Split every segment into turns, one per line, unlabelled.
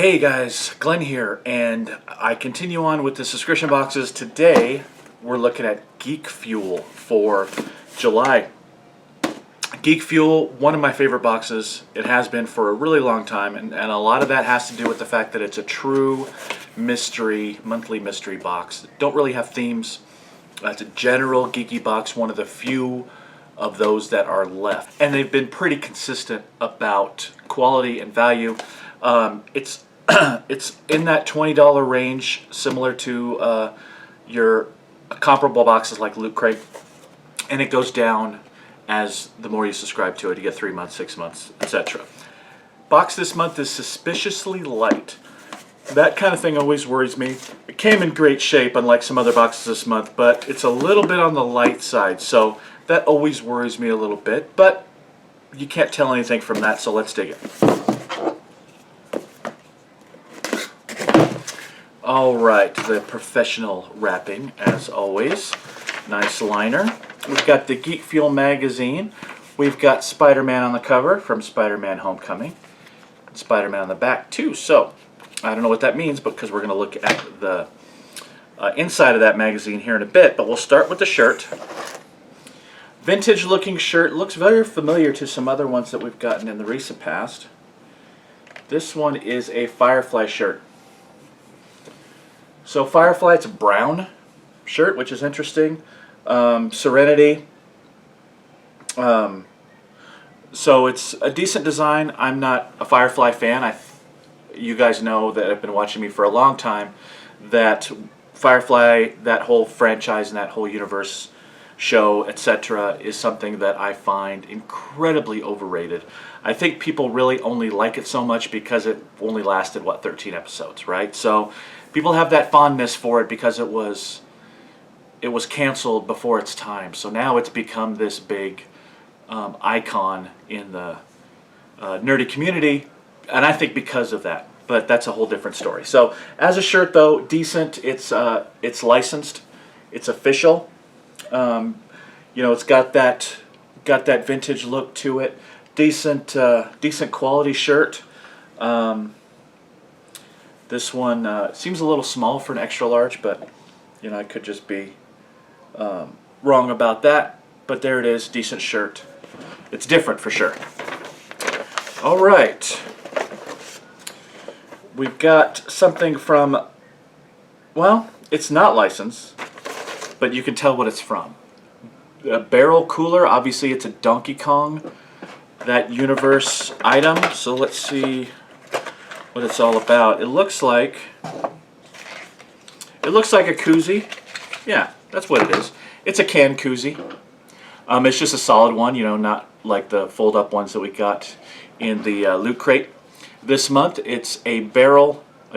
Hey guys, Glenn here, and I continue on with the subscription boxes. Today we're looking at Geek Fuel for July. Geek Fuel, one of my favorite boxes. It has been for a really long time, and a lot of that has to do with the fact that it's a true mystery, monthly mystery box. Don't really have themes. It's a general geeky box, one of the few of those that are left. And they've been pretty consistent about quality and value. It's in that $20 range, similar to your comparable boxes like Loot Crate, and it goes down as the more you subscribe to it. You get 3 months, 6 months, etc. Box this month is suspiciously light. That kind of thing always worries me. It came in great shape, unlike some other boxes this month, but it's a little bit on the light side, so that always worries me a little bit, but you can't tell anything from that, so let's dig in. Alright, the professional wrapping, as always. Nice liner. We've got the Geek Fuel magazine. We've got Spider-Man on the cover from Spider-Man Homecoming. Spider-Man on the back, too. So, I don't know what that means, because we're going to look at the inside of that magazine here in a bit, but we'll start with the shirt. Vintage looking shirt. Looks very familiar to some other ones that we've gotten in the recent past. This one is a Firefly shirt. So Firefly, it's a brown shirt, which is interesting. Serenity. So it's a decent design. I'm not a Firefly fan. You guys know that have been watching me for a long time that Firefly, that whole franchise and that whole universe, show, etc., is something that I find incredibly overrated. I think people really only like it so much because it only lasted, what, 13 episodes, right? So people have that fondness for it because it was canceled before its time. So now it's become this big icon in the nerdy community, and I think because of that. But that's a whole different story. So as a shirt, though, decent. It's licensed. It's official. You know, it's got that vintage look to it. Decent quality shirt. This one seems a little small for an extra large, but you know, I could just be wrong about that. But there it is, decent shirt. It's different for sure. All right, we've got something from, well, it's not licensed, but you can tell what it's from. A barrel cooler, obviously it's a Donkey Kong, that universe item. So let's see what it's all about. It looks like a koozie. Yeah, that's what it is. It's a can koozie. It's just a solid one, you know, not like the fold-up ones that we got in the Loot Crate. This month, it's a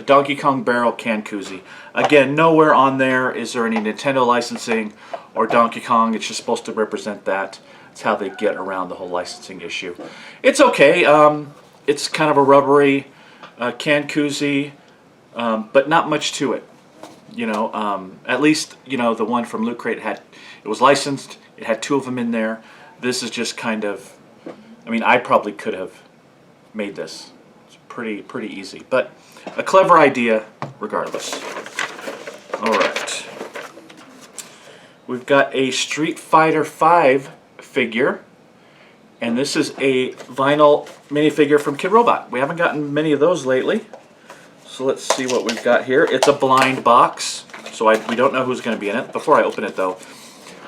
Donkey Kong barrel can koozie. Again, nowhere on there is there any Nintendo licensing or Donkey Kong. It's just supposed to represent that. It's how they get around the whole licensing issue. It's okay. It's kind of a rubbery can koozie, but not much to it. You know, at least, you know, the one from Loot Crate it was licensed. It had 2 of them in there. This is just kind of, I mean, I probably could have made this. It's pretty easy, but a clever idea regardless. All right. We've got a Street Fighter V figure, and this is a vinyl minifigure from Kid Robot. We haven't gotten many of those lately, so let's see what we've got here. It's a blind box, so we don't know who's going to be in it. Before I open it, though,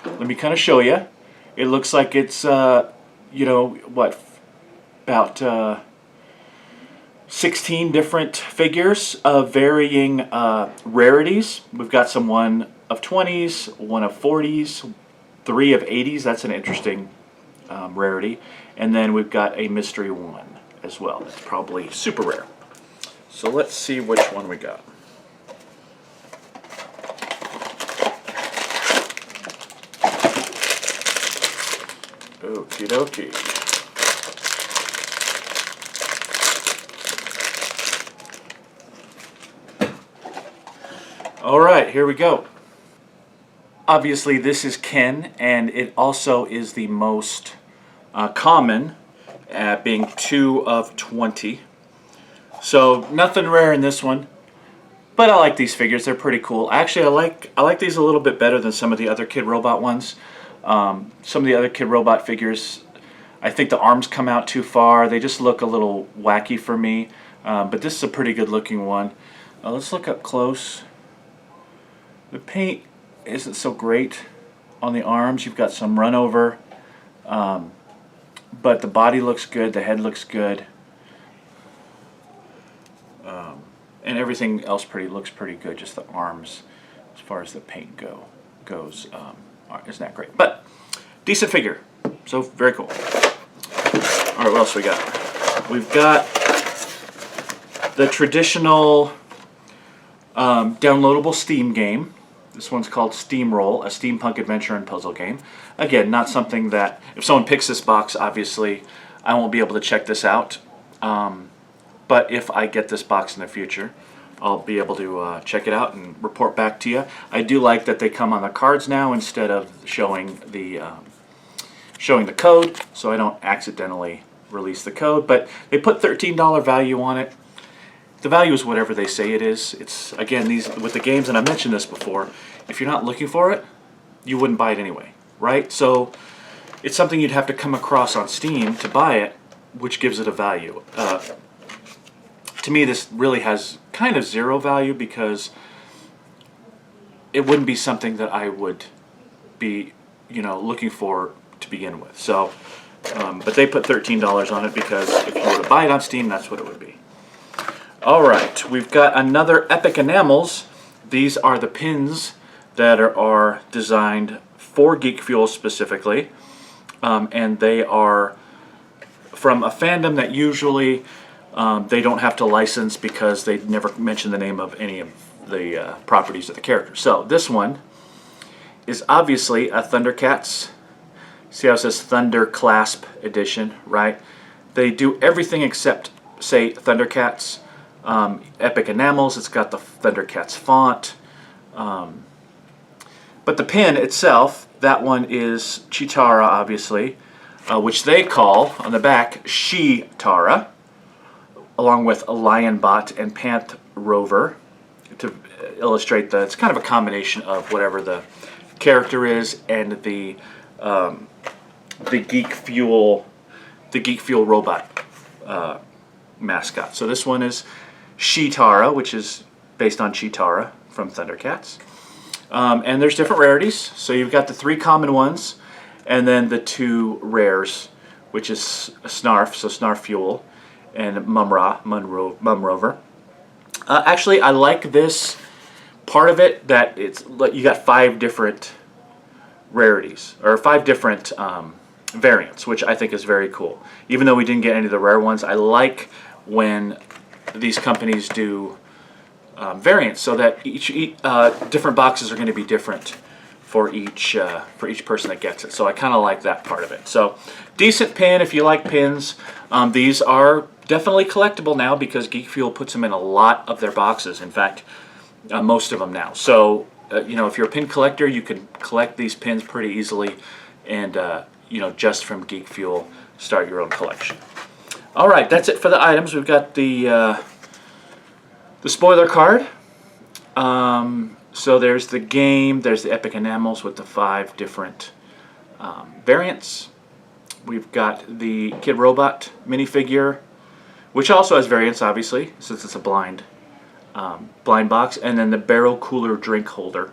let me kind of show you. It looks like it's, you know, what, about 16 different figures of varying rarities. We've got one of 20s, one of 40s, 3 of 80s. That's an interesting rarity. And then we've got a mystery one as well. That's probably super rare. So let's see which one we got. Okie dokie. Alright, here we go. Obviously this is Ken, and it also is the most common, being 2 of 20. So nothing rare in this one, but I like these figures. They're pretty cool. Actually, I like these a little bit better than some of the other Kid Robot ones. Some of the other Kid Robot figures, I think the arms come out too far. They just look a little wacky for me. But this is a pretty good looking one. Let's look up close. The paint isn't so great on the arms. You've got some run over, but the body looks good. The head looks good. And everything else looks pretty good. Just the arms, as far as the paint goes, isn't that great? But decent figure. So very cool. All right, what else we got? We've got the traditional downloadable Steam game. This one's called Steamroll, a steampunk adventure and puzzle game. Again, not something that, if someone picks this box, obviously I won't be able to check this out. But if I get this box in the future, I'll be able to check it out and report back to you. I do like that they come on the cards now instead of showing the code, so I don't accidentally release the code. But they put $13 value on it. The value is whatever they say it is. It's, again, these with the games, and I mentioned this before, if you're not looking for it, you wouldn't buy it anyway, right? So it's something you'd have to come across on Steam to buy it, which gives it a value. To me, this really has kind of zero value because it wouldn't be something that I would be, looking for to begin with. So, but they put $13 on it because if you were to buy it on Steam, that's what it would be. All right, we've got another Epic Enamels. These are the pins that are designed for Geek Fuel specifically, and they are from a fandom that usually they don't have to license because they never mention the name of any of the properties of the characters. So this one is obviously a Thundercats. See how it says Thunder Clasp Edition, right? They do everything except say Thundercats. Epic Enamels, it's got the Thundercats font. But the pin itself, that one is Cheetara, obviously, which they call, on the back, She-Tara, along with a Lionbot and Panth Rover, to illustrate it's kind of a combination of whatever the character is and the Geek Fuel robot mascot. So this one is She-Tara, which is based on Cheetara from Thundercats. And there's different rarities. So you've got the 3 common ones, and then the 2 rares, which is Snarf, so Snarf Fuel, and Mumrover. Actually, I like this part of it, that it's you got 5 different rarities, or 5 different variants, which I think is very cool. Even though we didn't get any of the rare ones, I like when these companies do variants, so that each different boxes are going to be different for each person that gets it. So I kind of like that part of it. So decent pin if you like pins. These are definitely collectible now because Geek Fuel puts them in a lot of their boxes. In fact, most of them now. So if you're a pin collector, you can collect these pins pretty easily, and just from Geek Fuel, start your own collection. All right, that's it for the items. We've got the spoiler card. So there's the game. There's the Epic Enamels with the 5 different variants. We've got the Kid Robot minifigure, which also has variants, obviously, since it's a blind box, and then the barrel cooler drink holder.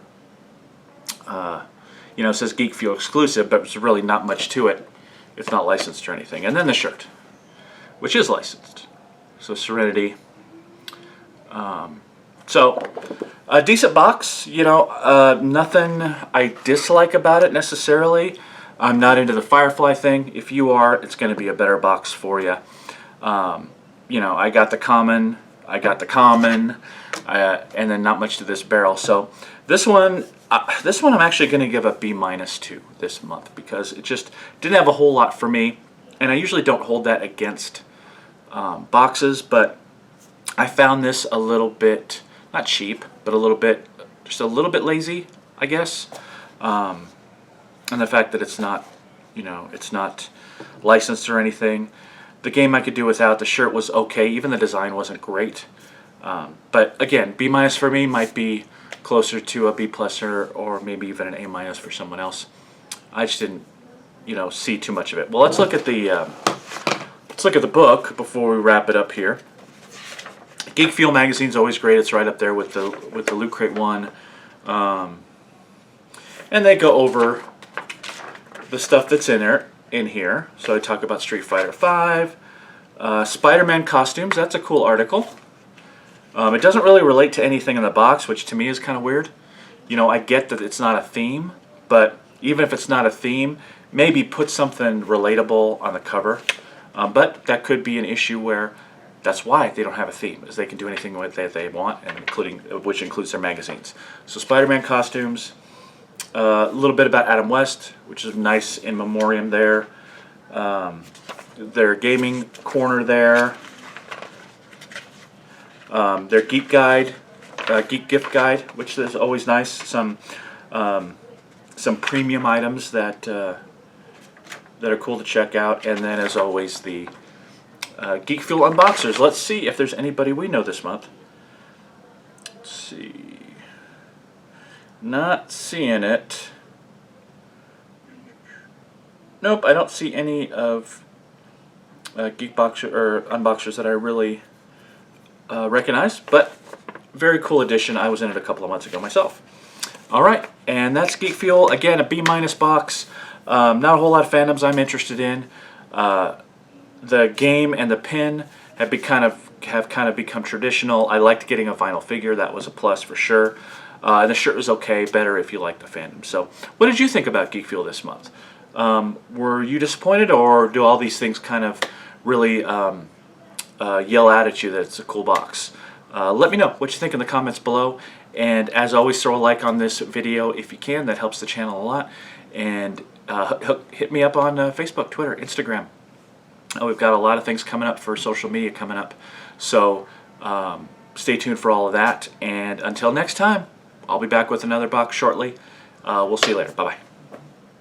It says Geek Fuel exclusive, but there's really not much to it. It's not licensed or anything. And then the shirt, which is licensed. So Serenity. So a decent box. Nothing I dislike about it necessarily. I'm not into the Firefly thing. If you are, it's going to be a better box for you. I got the common. And then not much to this barrel. So this one I'm actually going to give a B- to this month because it just didn't have a whole lot for me. And I usually don't hold that against boxes, but I found this a little bit, not cheap, but just a little bit lazy, I guess. And the fact that it's not licensed or anything. The game I could do without. The shirt was okay. Even the design wasn't great. But again, B- for me might be closer to a B+ or maybe even an A- for someone else. I just didn't, see too much of it. Well, let's look at the book before we wrap it up here. Geek Fuel magazine's always great. It's right up there with the Loot Crate one, and they go over the stuff that's in here. So I talk about Street Fighter V, Spider-Man costumes. That's a cool article. It doesn't really relate to anything in the box, which to me is kind of weird. I get that it's not a theme, but even if it's not a theme, maybe put something relatable on the cover. But that could be an issue where that's why they don't have a theme, is they can do anything with that they want, and which includes their magazines. So Spider-Man costumes, a little bit about Adam West, which is nice in memoriam there. Their gaming corner there. Their Geek guide, Geek gift guide, which is always nice. Some premium items that are cool to check out, and then as always the Geek Fuel unboxers. Let's see if there's anybody we know this month. Let's see. Not seeing it. Nope, I don't see any of Geek Boxer or unboxers that I really recognize, but very cool edition. I was in it a couple of months ago myself. All right, and that's Geek Fuel. Again, a B- box. Not a whole lot of fandoms I'm interested in. The game and the pin have kind of become traditional. I liked getting a vinyl figure. That was a plus for sure. And the shirt was okay, better if you like the fandom. So what did you think about Geek Fuel this month? Were you disappointed, or do all these things kind of really yell out at you that it's a cool box? Let me know what you think in the comments below. And as always, throw a like on this video if you can. That helps the channel a lot. And hit me up on Facebook, Twitter, Instagram. We've got a lot of things coming up for social media coming up. So stay tuned for all of that. And until next time, I'll be back with another box shortly. We'll see you later. Bye-bye.